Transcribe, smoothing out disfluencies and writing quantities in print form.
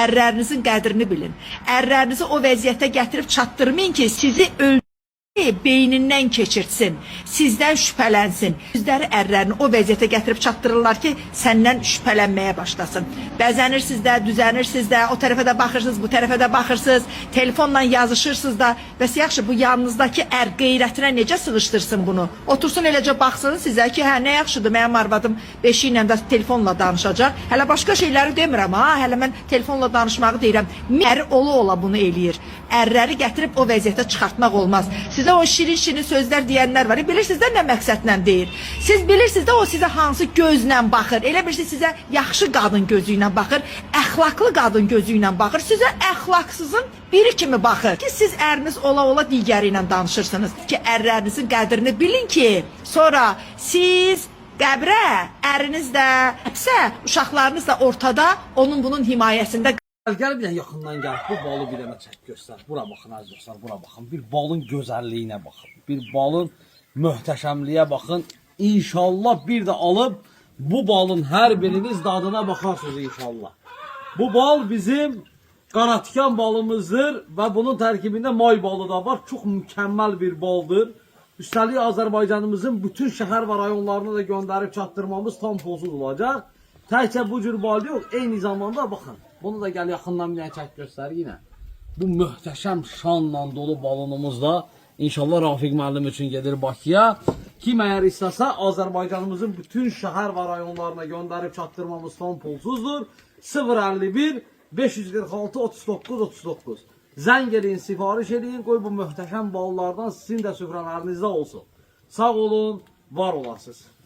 ərlərinizin qədrini bilin. Ərlərinizi o vəziyyətə gətirib çatdırmayın ki, sizi beynindən keçirtsin, sizdən şübhələnsin. Yüzləri ərlərini o vəziyyətə gətirib çatdırırlar ki, səndən şübhələnməyə başlasın. Bəzənirsiniz də, düzənirsiniz də, o tərəfə də baxırsınız, bu tərəfə də baxırsınız, telefonla yazışırsınız da. Bəs yaxşı, bu yanınızdakı ər qeyrətinə necə sığışdırsın bunu? Otursun eləcə baxsın sizə ki, hə, nə yaxşıdır, mənim arvadım beşi ilə də telefonla danışacaq. Hələ başqa şeyləri demirəm, ha, hələ mən telefonla danışmağı deyirəm. Əri ola bunu eləyir. Ərləri gətirib o vəziyyətə çıxartmaq olmaz. Sizə o şirin sözlər deyənlər var. Bilirsiniz də nə məqsədlə deyir. Siz bilirsiniz də o sizə hansı gözlə baxır. Elə bilirsiniz sizə yaxşı qadın gözü ilə baxır, əxlaqlı qadın gözü ilə baxır. Sizə əxlaqsızın biri kimi baxır. Ki siz əriniz ola digəri ilə danışırsınız. Ki ərlərinizin qədrini bilin ki, sonra siz qəbrə, əriniz də, həbsə, uşaqlarınız da ortada onun bunun himayəsində. Gəl bir yaxından gəl, bu balı bir dənə çək göstər. Bura baxın əziz dostlar, bura baxın. Bir balın gözəlliyinə baxın. Bir balın möhtəşəmliyə baxın. İnşallah bir də alıb bu balın hər biriniz dadına baxarsınız inşallah. Bu bal bizim qanatikan balımızdır və bunun tərkibində may balı da var. Çox mükəmməl bir baldır. Üstəlik Azərbaycanımızın bütün şəhər və rayonlarına da göndərib çatdırmamız tam pozul olacaq. Təkcə bu cür bal yox, eyni zamanda baxın. Bunu da gəl yaxından bir çək göstər yenə. Bu möhtəşəm şanla dolu balonumuz da inşallah Rafiq müəllim üçün gedir Bakıya. Kim əgər istəsə Azərbaycanımızın bütün şəhər və rayonlarına göndərib çatdırmamız tam pulsuzdur. 051 546 39 39. Zəng edin, sifariş edin, qoy bu möhtəşəm ballardan sizin də süfrələrinizdə olsun. Sağ olun, var olasınız.